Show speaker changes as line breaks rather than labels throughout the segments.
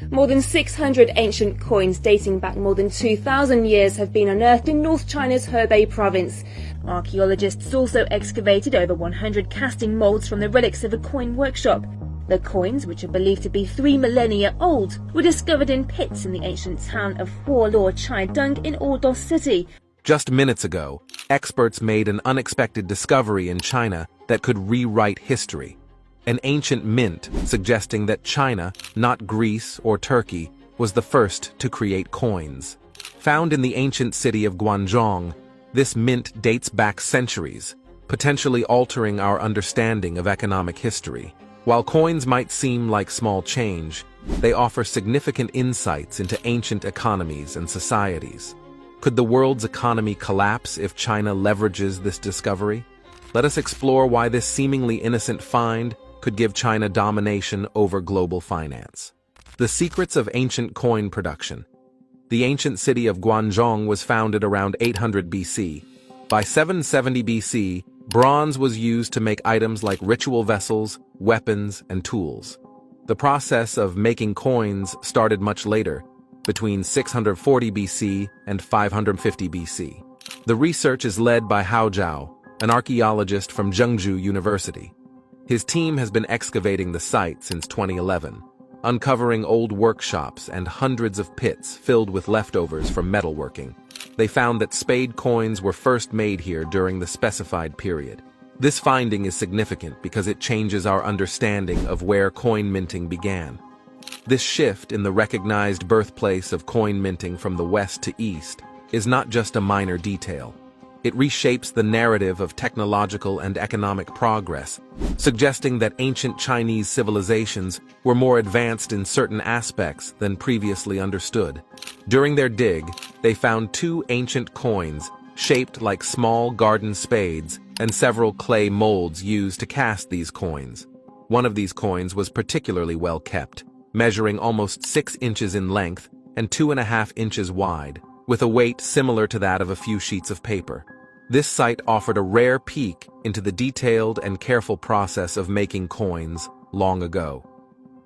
More than 600 ancient coins dating back more than 2,000 years have been unearthed in North China's Hebei province. Archaeologists also excavated over 100 casting molds from the relics of a coin workshop. The coins, which are believed to be 3 millennia old, were discovered in pits in the ancient town of Huoluo Chaidong in Ordos City.
Just minutes ago, experts made an unexpected discovery in China that could rewrite history. An ancient mint suggesting that China, not Greece or Turkey, was the first to create coins. Found in the ancient city of Guangzhou, this mint dates back centuries, potentially altering our understanding of economic history. While coins might seem like small change, they offer significant insights into ancient economies and societies. Could the world's economy collapse if China leverages this discovery? Let us explore why this seemingly innocent find could give China domination over global finance. The secrets of ancient coin production. The ancient city of Guangzhou was founded around 800 BC. By 770 BC, bronze was used to make items like ritual vessels, weapons, and tools. The process of making coins started much later, between 640 BC and 550 BC. The research is led by Hao Zhao, an archaeologist from Zhengzhou University. His team has been excavating the site since 2011, uncovering old workshops and hundreds of pits filled with leftovers from metalworking. They found that spade coins were first made here during the specified period. This finding is significant because it changes our understanding of where coin minting began. This shift in the recognized birthplace of coin minting from the west to east is not just a minor detail. It reshapes the narrative of technological and economic progress, suggesting that ancient Chinese civilizations were more advanced in certain aspects than previously understood. During their dig, they found 2 ancient coins shaped like small garden spades and several clay molds used to cast these coins. One of these coins was particularly well kept, measuring almost 6 inches in length and 2.5 inches wide, with a weight similar to that of a few sheets of paper. This site offered a rare peek into the detailed and careful process of making coins long ago.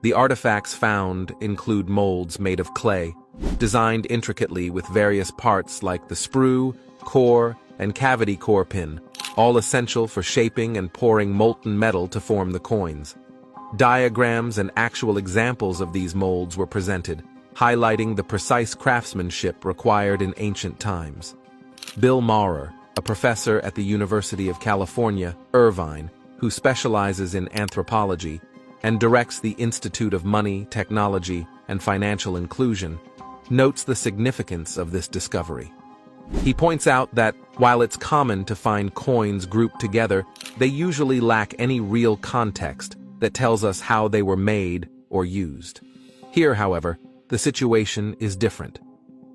The artifacts found include molds made of clay, designed intricately with various parts like the sprue, core, and cavity core pin, all essential for shaping and pouring molten metal to form the coins. Diagrams and actual examples of these molds were presented, highlighting the precise craftsmanship required in ancient times. Bill Maurer, a professor at the University of California, Irvine, who specializes in anthropology and directs the Institute of Money, Technology, and Financial Inclusion, notes the significance of this discovery. He points out that, while it's common to find coins grouped together, they usually lack any real context that tells us how they were made or used. Here, however, the situation is different.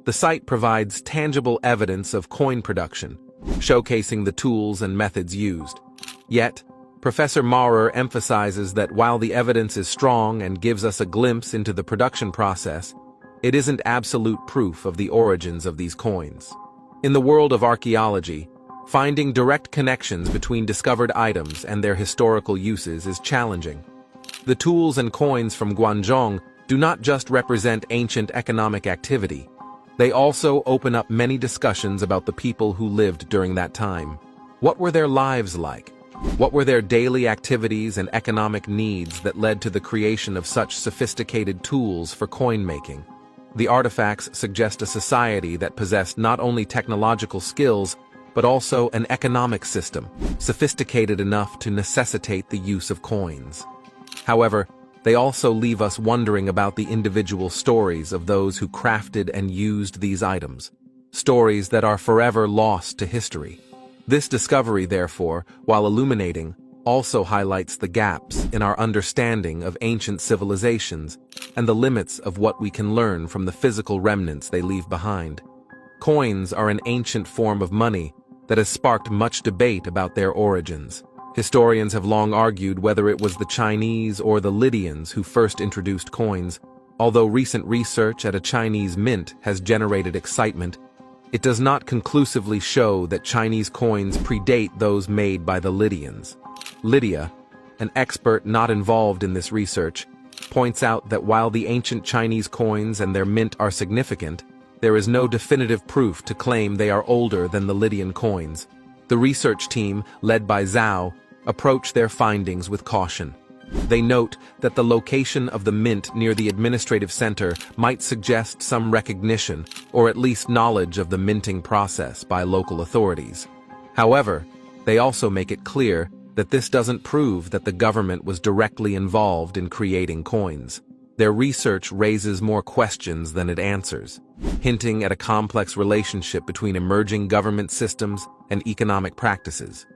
The site provides tangible evidence of coin production, showcasing the tools and methods used. Yet, Professor Maurer emphasizes that while the evidence is strong and gives us a glimpse into the production process, it isn't absolute proof of the origins of these coins. In the world of archaeology, finding direct connections between discovered items and their historical uses is challenging. The tools and coins from Guangzhou do not just represent ancient economic activity. They also open up many discussions about the people who lived during that time. What were their lives like? What were their daily activities and economic needs that led to the creation of such sophisticated tools for coin making? The artifacts suggest a society that possessed not only technological skills, but also an economic system, sophisticated enough to necessitate the use of coins. However, they also leave us wondering about the individual stories of those who crafted and used these items, stories that are forever lost to history. This discovery, therefore, while illuminating, also highlights the gaps in our understanding of ancient civilizations and the limits of what we can learn from the physical remnants they leave behind. Coins are an ancient form of money that has sparked much debate about their origins. Historians have long argued whether it was the Chinese or the Lydians who first introduced coins. Although recent research at a Chinese mint has generated excitement, it does not conclusively show that Chinese coins predate those made by the Lydians. Lydia, an expert not involved in this research, points out that while the ancient Chinese coins and their mint are significant, there is no definitive proof to claim they are older than the Lydian coins. The research team, led by Zhao, approach their findings with caution. They note that the location of the mint near the administrative center might suggest some recognition or at least knowledge of the minting process by local authorities. However, they also make it clear that this doesn't prove that the government was directly involved in creating coins. Their research raises more questions than it answers, hinting at a complex relationship between emerging government systems and economic practices,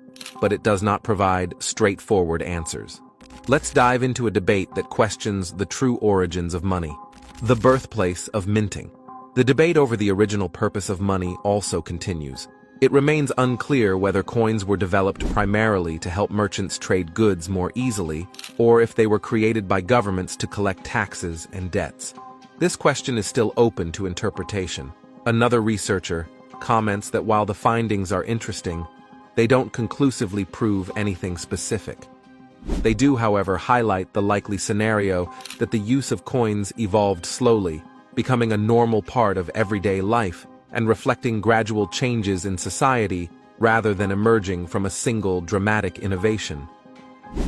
but it does not provide straightforward answers. Let's dive into a debate that questions the true origins of money, the birthplace of minting. The debate over the original purpose of money also continues. It remains unclear whether coins were developed primarily to help merchants trade goods more easily, or if they were created by governments to collect taxes and debts. This question is still open to interpretation. Another researcher comments that while the findings are interesting, they don't conclusively prove anything specific. They do, however, highlight the likely scenario that the use of coins evolved slowly, becoming a normal part of everyday life and reflecting gradual changes in society rather than emerging from a single dramatic innovation.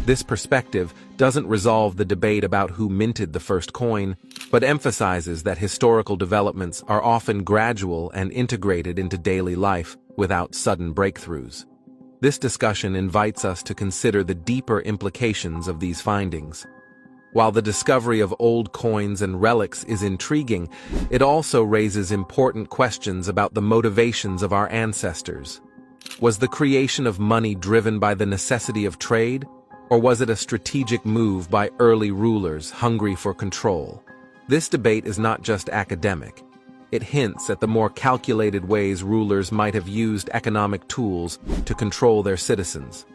This perspective doesn't resolve the debate about who minted the first coin, but emphasizes that historical developments are often gradual and integrated into daily life without sudden breakthroughs. This discussion invites us to consider the deeper implications of these findings. While the discovery of old coins and relics is intriguing, it also raises important questions about the motivations of our ancestors. Was the creation of money driven by the necessity of trade, or was it a strategic move by early rulers hungry for control? This debate is not just academic. It hints at the more calculated ways rulers might have used economic tools to control their citizens.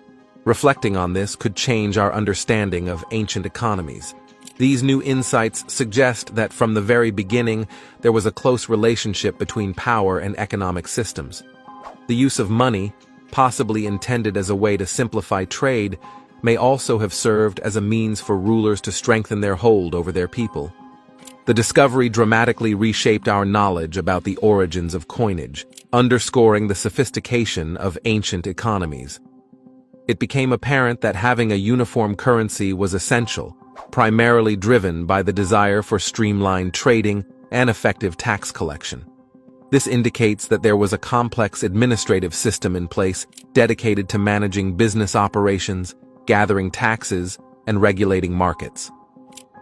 Reflecting on this could change our understanding of ancient economies. These new insights suggest that from the very beginning, there was a close relationship between power and economic systems. The use of money, possibly intended as a way to simplify trade, may also have served as a means for rulers to strengthen their hold over their people. The discovery dramatically reshaped our knowledge about the origins of coinage, underscoring the sophistication of ancient economies. It became apparent that having a uniform currency was essential, primarily driven by the desire for streamlined trading and effective tax collection. This indicates that there was a complex administrative system in place dedicated to managing business operations, gathering taxes, and regulating markets.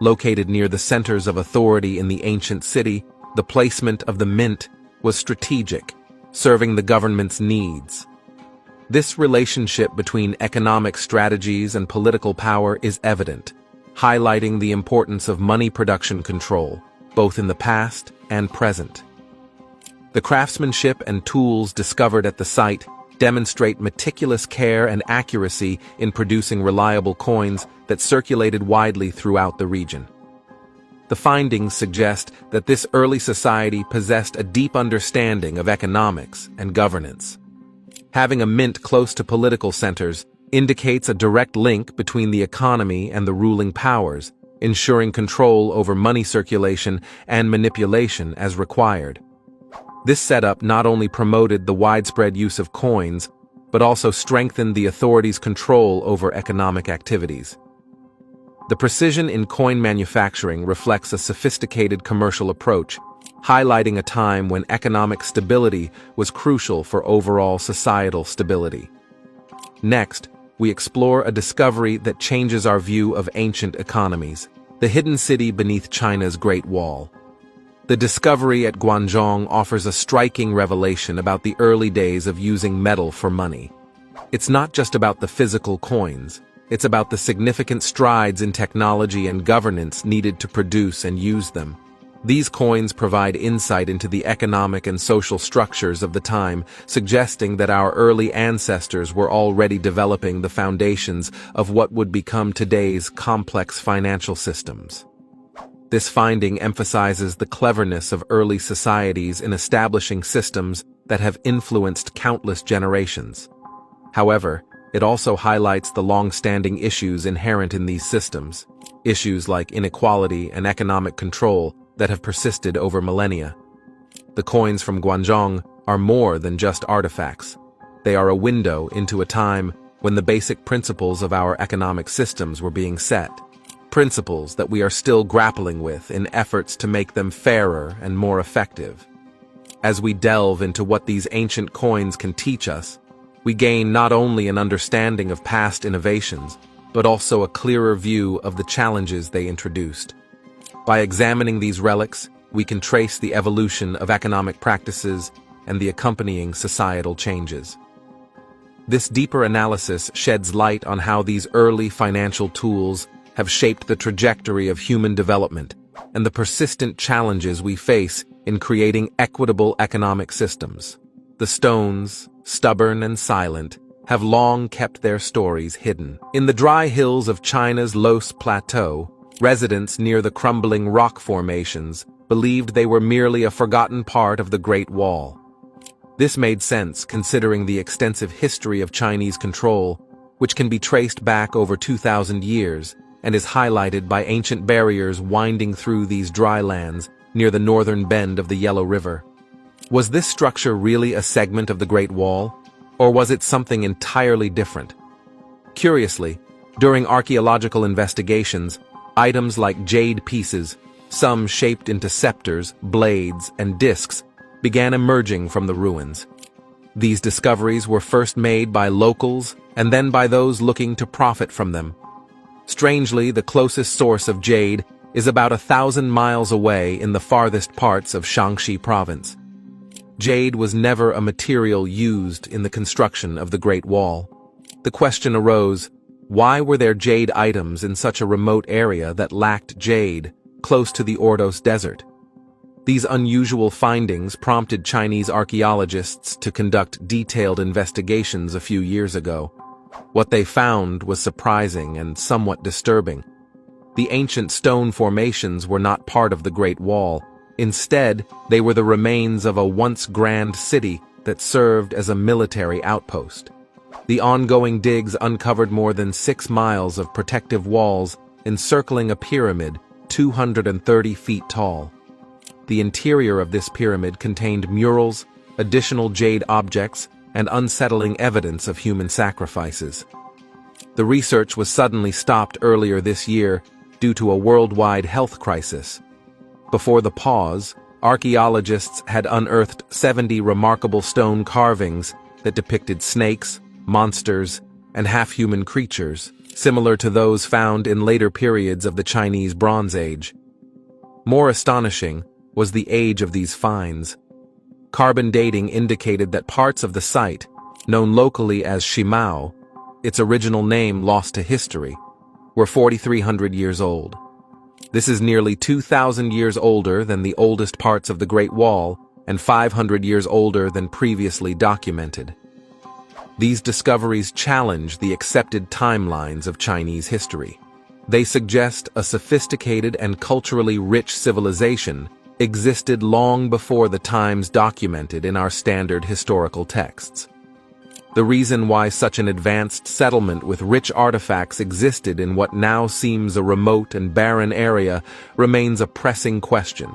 Located near the centers of authority in the ancient city, the placement of the mint was strategic, serving the government's needs. This relationship between economic strategies and political power is evident, highlighting the importance of money production control, both in the past and present. The craftsmanship and tools discovered at the site demonstrate meticulous care and accuracy in producing reliable coins that circulated widely throughout the region. The findings suggest that this early society possessed a deep understanding of economics and governance. Having a mint close to political centers indicates a direct link between the economy and the ruling powers, ensuring control over money circulation and manipulation as required. This setup not only promoted the widespread use of coins, but also strengthened the authorities' control over economic activities. The precision in coin manufacturing reflects a sophisticated commercial approach, highlighting a time when economic stability was crucial for overall societal stability. Next, we explore a discovery that changes our view of ancient economies: the hidden city beneath China's Great Wall. The discovery at Guangzhou offers a striking revelation about the early days of using metal for money. It's not just about the physical coins, it's about the significant strides in technology and governance needed to produce and use them. These coins provide insight into the economic and social structures of the time, suggesting that our early ancestors were already developing the foundations of what would become today's complex financial systems. This finding emphasizes the cleverness of early societies in establishing systems that have influenced countless generations. However, it also highlights the long-standing issues inherent in these systems. issues like inequality and economic control that have persisted over millennia. The coins from Guangzhou are more than just artifacts. They are a window into a time when the basic principles of our economic systems were being set, principles that we are still grappling with in efforts to make them fairer and more effective. As we delve into what these ancient coins can teach us, we gain not only an understanding of past innovations, but also a clearer view of the challenges they introduced. By examining these relics, we can trace the evolution of economic practices and the accompanying societal changes. This deeper analysis sheds light on how these early financial tools have shaped the trajectory of human development and the persistent challenges we face in creating equitable economic systems. The stones, stubborn and silent, have long kept their stories hidden. In the dry hills of China's Los Plateau, residents near the crumbling rock formations believed they were merely a forgotten part of the Great Wall. This made sense considering the extensive history of Chinese control, which can be traced back over 2,000 years and is highlighted by ancient barriers winding through these dry lands near the northern bend of the Yellow River. Was this structure really a segment of the Great Wall, or was it something entirely different? Curiously, during archaeological investigations, items like jade pieces, some shaped into scepters, blades, and discs, began emerging from the ruins. These discoveries were first made by locals and then by those looking to profit from them. Strangely, the closest source of jade is about 1,000 miles away in the farthest parts of Shaanxi province. Jade was never a material used in the construction of the Great Wall. The question arose, why were there jade items in such a remote area that lacked jade, close to the Ordos Desert? These unusual findings prompted Chinese archaeologists to conduct detailed investigations a few years ago. What they found was surprising and somewhat disturbing. The ancient stone formations were not part of the Great Wall. Instead, they were the remains of a once grand city that served as a military outpost. The ongoing digs uncovered more than 6 miles of protective walls encircling a pyramid 230 feet tall. The interior of this pyramid contained murals, additional jade objects, and unsettling evidence of human sacrifices. The research was suddenly stopped earlier this year due to a worldwide health crisis. Before the pause, archaeologists had unearthed 70 remarkable stone carvings that depicted snakes, monsters, and half-human creatures, similar to those found in later periods of the Chinese Bronze Age. More astonishing was the age of these finds. Carbon dating indicated that parts of the site, known locally as Shimao, its original name lost to history, were 4,300 years old. This is nearly 2,000 years older than the oldest parts of the Great Wall and 500 years older than previously documented. These discoveries challenge the accepted timelines of Chinese history. They suggest a sophisticated and culturally rich civilization existed long before the times documented in our standard historical texts. The reason why such an advanced settlement with rich artifacts existed in what now seems a remote and barren area remains a pressing question.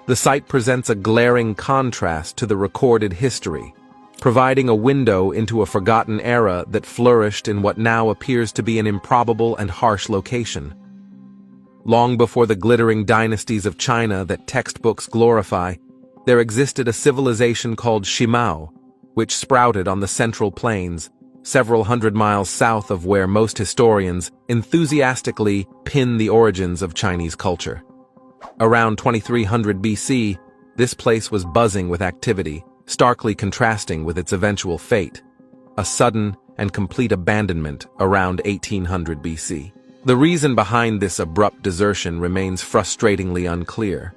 The site presents a glaring contrast to the recorded history, providing a window into a forgotten era that flourished in what now appears to be an improbable and harsh location. Long before the glittering dynasties of China that textbooks glorify, there existed a civilization called Shimao, which sprouted on the Central Plains, several hundred miles south of where most historians enthusiastically pin the origins of Chinese culture. Around 2300 BC, this place was buzzing with activity, starkly contrasting with its eventual fate, a sudden and complete abandonment around 1800 BC. The reason behind this abrupt desertion remains frustratingly unclear.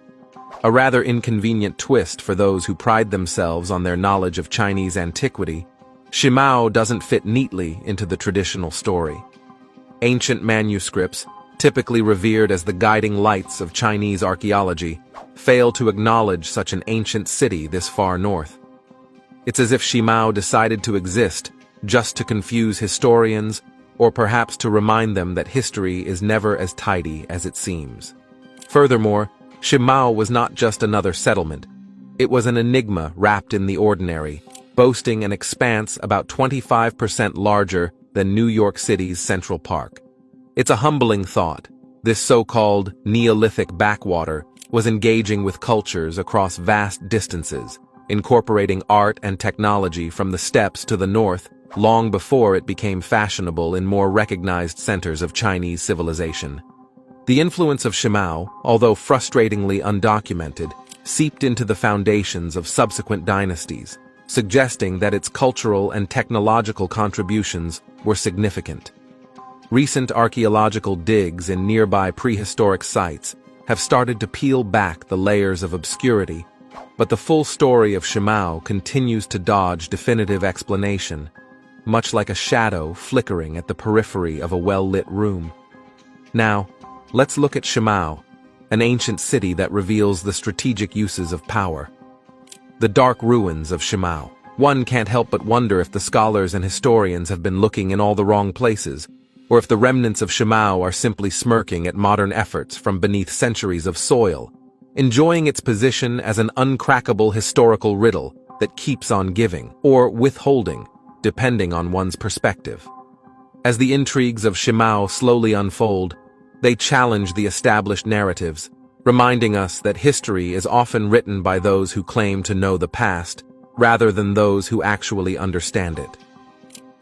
A rather inconvenient twist for those who pride themselves on their knowledge of Chinese antiquity, Shimao doesn't fit neatly into the traditional story. Ancient manuscripts, typically revered as the guiding lights of Chinese archaeology, fail to acknowledge such an ancient city this far north. It's as if Shimao decided to exist just to confuse historians, or perhaps to remind them that history is never as tidy as it seems. Furthermore, Shimao was not just another settlement. It was an enigma wrapped in the ordinary, boasting an expanse about 25% larger than New York City's Central Park. It's a humbling thought. This so-called Neolithic backwater was engaging with cultures across vast distances, incorporating art and technology from the steppes to the north long before it became fashionable in more recognized centers of Chinese civilization. The influence of Shimao, although frustratingly undocumented, seeped into the foundations of subsequent dynasties, suggesting that its cultural and technological contributions were significant. Recent archaeological digs in nearby prehistoric sites have started to peel back the layers of obscurity, but the full story of Shimao continues to dodge definitive explanation, much like a shadow flickering at the periphery of a well-lit room. Now, let's look at Shimao, an ancient city that reveals the strategic uses of power. The dark ruins of Shimao. One can't help but wonder if the scholars and historians have been looking in all the wrong places, or if the remnants of Shimao are simply smirking at modern efforts from beneath centuries of soil, enjoying its position as an uncrackable historical riddle that keeps on giving, or withholding, depending on one's perspective. As the intrigues of Shimao slowly unfold, they challenge the established narratives, reminding us that history is often written by those who claim to know the past, rather than those who actually understand it.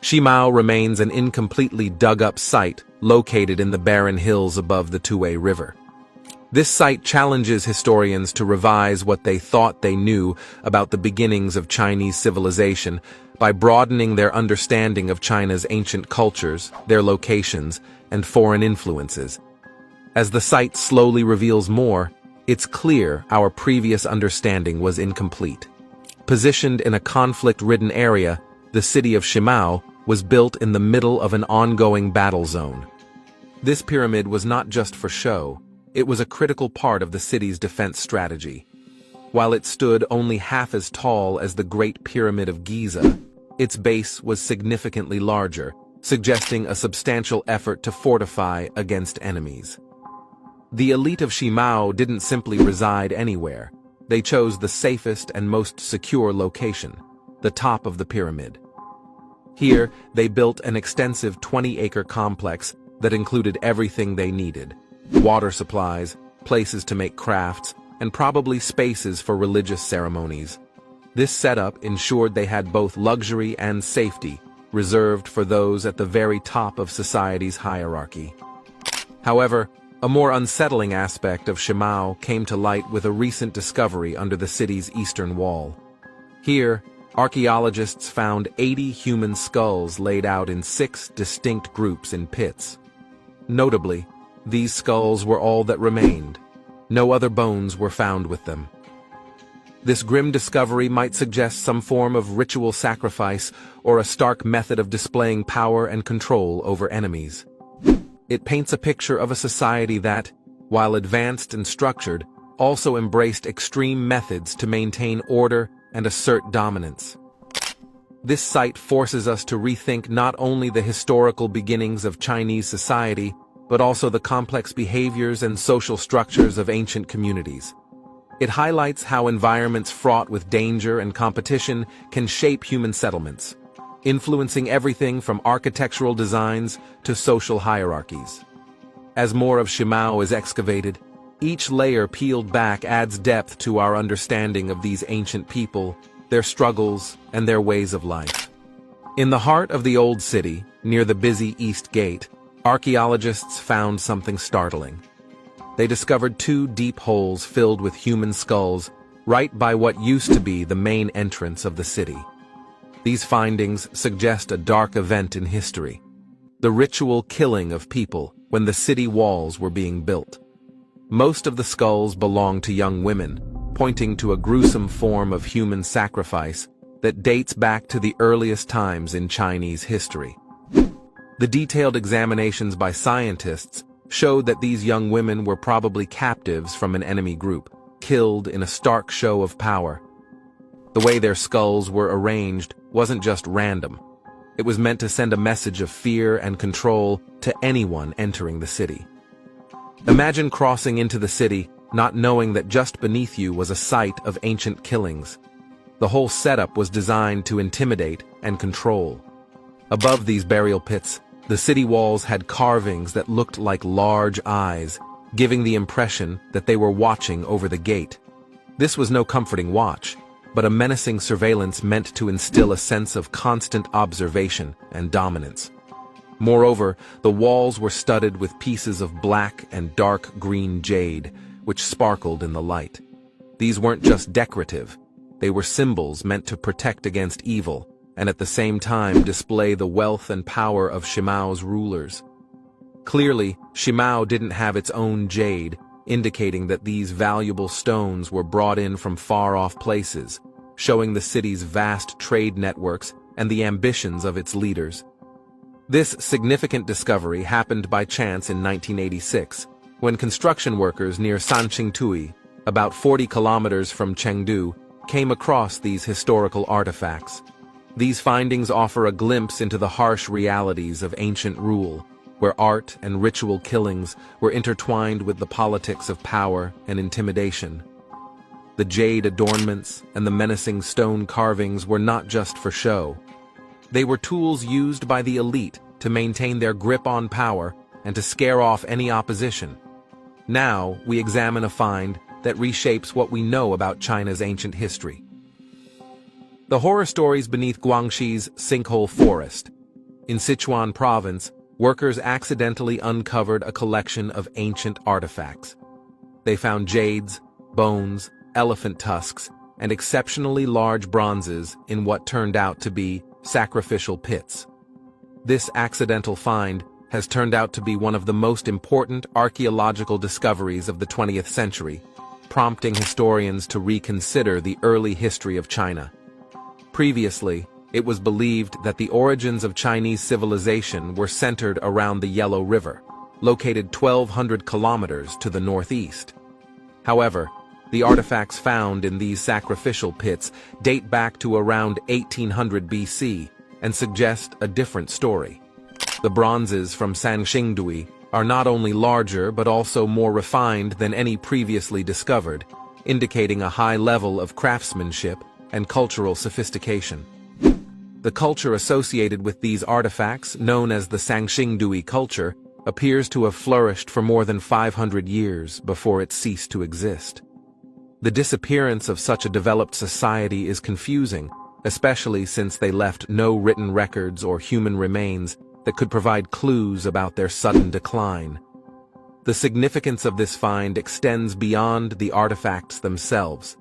Shimao remains an incompletely dug-up site located in the barren hills above the Tuwei River. This site challenges historians to revise what they thought they knew about the beginnings of Chinese civilization by broadening their understanding of China's ancient cultures, their locations, and foreign influences. As the site slowly reveals more, it's clear our previous understanding was incomplete. Positioned in a conflict-ridden area, the city of Shimao was built in the middle of an ongoing battle zone. This pyramid was not just for show, it was a critical part of the city's defense strategy. While it stood only half as tall as the Great Pyramid of Giza, its base was significantly larger, suggesting a substantial effort to fortify against enemies. The elite of Shimao didn't simply reside anywhere. They chose the safest and most secure location, the top of the pyramid. Here, they built an extensive 20-acre complex that included everything they needed: water supplies, places to make crafts, and probably spaces for religious ceremonies. This setup ensured they had both luxury and safety, reserved for those at the very top of society's hierarchy. However, a more unsettling aspect of Shimao came to light with a recent discovery under the city's eastern wall. Here, archaeologists found 80 human skulls laid out in 6 distinct groups in pits. Notably, these skulls were all that remained. No other bones were found with them. This grim discovery might suggest some form of ritual sacrifice or a stark method of displaying power and control over enemies. It paints a picture of a society that, while advanced and structured, also embraced extreme methods to maintain order and assert dominance. This site forces us to rethink not only the historical beginnings of Chinese society, but also the complex behaviors and social structures of ancient communities. It highlights how environments fraught with danger and competition can shape human settlements, influencing everything from architectural designs to social hierarchies. As more of Shimao is excavated, each layer peeled back adds depth to our understanding of these ancient people, their struggles, and their ways of life. In the heart of the old city, near the busy East Gate, archaeologists found something startling. They discovered 2 deep holes filled with human skulls right by what used to be the main entrance of the city. These findings suggest a dark event in history, the ritual killing of people when the city walls were being built. Most of the skulls belong to young women, pointing to a gruesome form of human sacrifice that dates back to the earliest times in Chinese history. The detailed examinations by scientists showed that these young women were probably captives from an enemy group, killed in a stark show of power. The way their skulls were arranged wasn't just random. It was meant to send a message of fear and control to anyone entering the city. Imagine crossing into the city, not knowing that just beneath you was a site of ancient killings. The whole setup was designed to intimidate and control. Above these burial pits, the city walls had carvings that looked like large eyes, giving the impression that they were watching over the gate. This was no comforting watch, but a menacing surveillance meant to instill a sense of constant observation and dominance. Moreover, the walls were studded with pieces of black and dark green jade, which sparkled in the light. These weren't just decorative, they were symbols meant to protect against evil, and at the same time display the wealth and power of Shimao's rulers. Clearly, Shimao didn't have its own jade, indicating that these valuable stones were brought in from far-off places, showing the city's vast trade networks and the ambitions of its leaders. This significant discovery happened by chance in 1986, when construction workers near Sanxingtui, about 40 kilometers from Chengdu, came across these historical artifacts. These findings offer a glimpse into the harsh realities of ancient rule, where art and ritual killings were intertwined with the politics of power and intimidation. The jade adornments and the menacing stone carvings were not just for show. They were tools used by the elite to maintain their grip on power and to scare off any opposition. Now, we examine a find that reshapes what we know about China's ancient history. The horror stories beneath Guangxi's sinkhole forest. In Sichuan province, workers accidentally uncovered a collection of ancient artifacts. They found jades, bones, elephant tusks, and exceptionally large bronzes in what turned out to be sacrificial pits. This accidental find has turned out to be one of the most important archaeological discoveries of the 20th century, prompting historians to reconsider the early history of China. Previously, it was believed that the origins of Chinese civilization were centered around the Yellow River, located 1,200 kilometers to the northeast. However, the artifacts found in these sacrificial pits date back to around 1800 BC and suggest a different story. The bronzes from Sanxingdui are not only larger but also more refined than any previously discovered, indicating a high level of craftsmanship and cultural sophistication. The culture associated with these artifacts, known as the Sanxingdui culture, appears to have flourished for more than 500 years before it ceased to exist. The disappearance of such a developed society is confusing, especially since they left no written records or human remains that could provide clues about their sudden decline. The significance of this find extends beyond the artifacts themselves.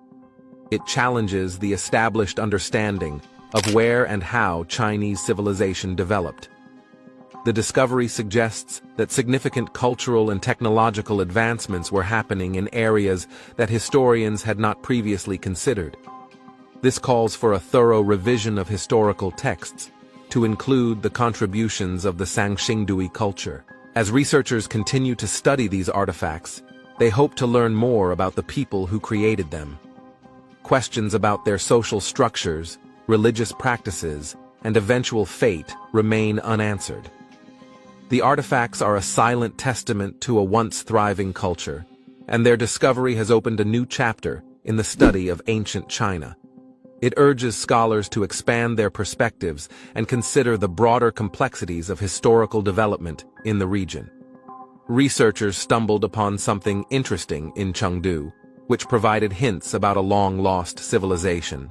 It challenges the established understanding of where and how Chinese civilization developed. The discovery suggests that significant cultural and technological advancements were happening in areas that historians had not previously considered. This calls for a thorough revision of historical texts to include the contributions of the Sanxingdui culture. As researchers continue to study these artifacts, they hope to learn more about the people who created them. Questions about their social structures, religious practices, and eventual fate remain unanswered. The artifacts are a silent testament to a once thriving culture, and their discovery has opened a new chapter in the study of ancient China. It urges scholars to expand their perspectives and consider the broader complexities of historical development in the region. Researchers stumbled upon something interesting in Chengdu, which provided hints about a long-lost civilization.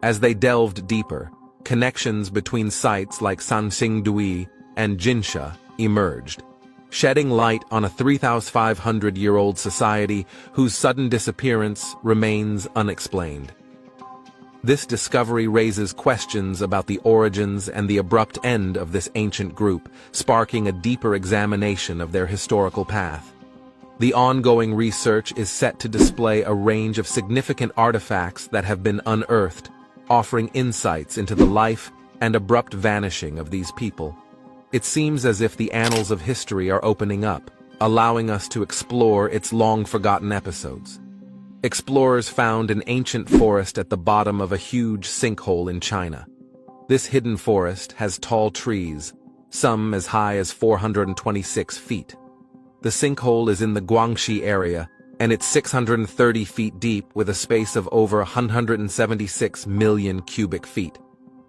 As they delved deeper, connections between sites like Sanxingdui and Jinsha emerged, shedding light on a 3,500-year-old society whose sudden disappearance remains unexplained. This discovery raises questions about the origins and the abrupt end of this ancient group, sparking a deeper examination of their historical path. The ongoing research is set to display a range of significant artifacts that have been unearthed, offering insights into the life and abrupt vanishing of these people. It seems as if the annals of history are opening up, allowing us to explore its long-forgotten episodes. Explorers found an ancient forest at the bottom of a huge sinkhole in China. This hidden forest has tall trees, some as high as 426 feet. The sinkhole is in the Guangxi area, and it's 630 feet deep with a space of over 176 million cubic feet.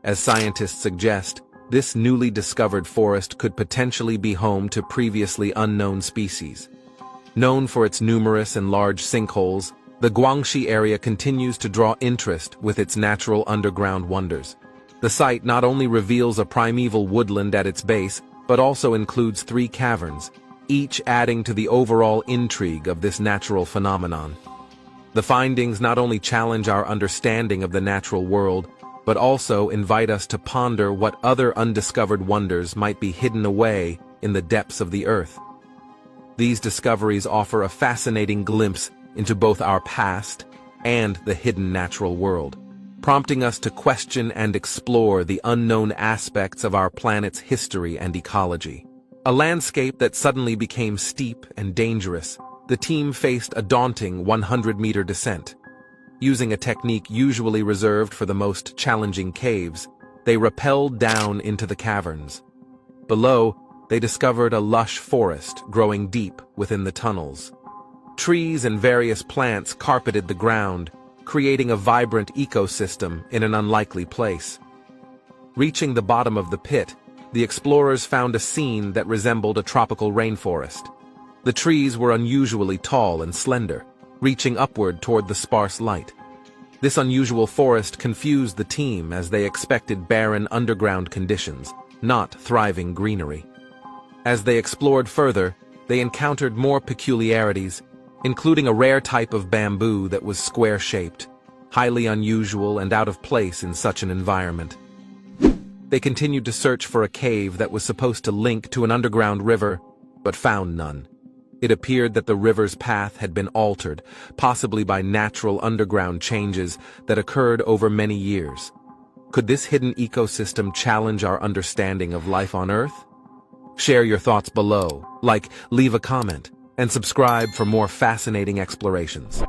As scientists suggest, this newly discovered forest could potentially be home to previously unknown species. Known for its numerous and large sinkholes, the Guangxi area continues to draw interest with its natural underground wonders. The site not only reveals a primeval woodland at its base, but also includes 3 caverns, each adding to the overall intrigue of this natural phenomenon. The findings not only challenge our understanding of the natural world, but also invite us to ponder what other undiscovered wonders might be hidden away in the depths of the earth. These discoveries offer a fascinating glimpse into both our past and the hidden natural world, prompting us to question and explore the unknown aspects of our planet's history and ecology. A landscape that suddenly became steep and dangerous, the team faced a daunting 100-meter descent. Using a technique usually reserved for the most challenging caves, they rappelled down into the caverns. Below, they discovered a lush forest growing deep within the tunnels. Trees and various plants carpeted the ground, creating a vibrant ecosystem in an unlikely place. Reaching the bottom of the pit, the explorers found a scene that resembled a tropical rainforest. The trees were unusually tall and slender, reaching upward toward the sparse light. This unusual forest confused the team as they expected barren underground conditions, not thriving greenery. As they explored further, they encountered more peculiarities, including a rare type of bamboo that was square-shaped, highly unusual and out of place in such an environment. They continued to search for a cave that was supposed to link to an underground river, but found none. It appeared that the river's path had been altered, possibly by natural underground changes that occurred over many years. Could this hidden ecosystem challenge our understanding of life on Earth? Share your thoughts below, leave a comment, and subscribe for more fascinating explorations.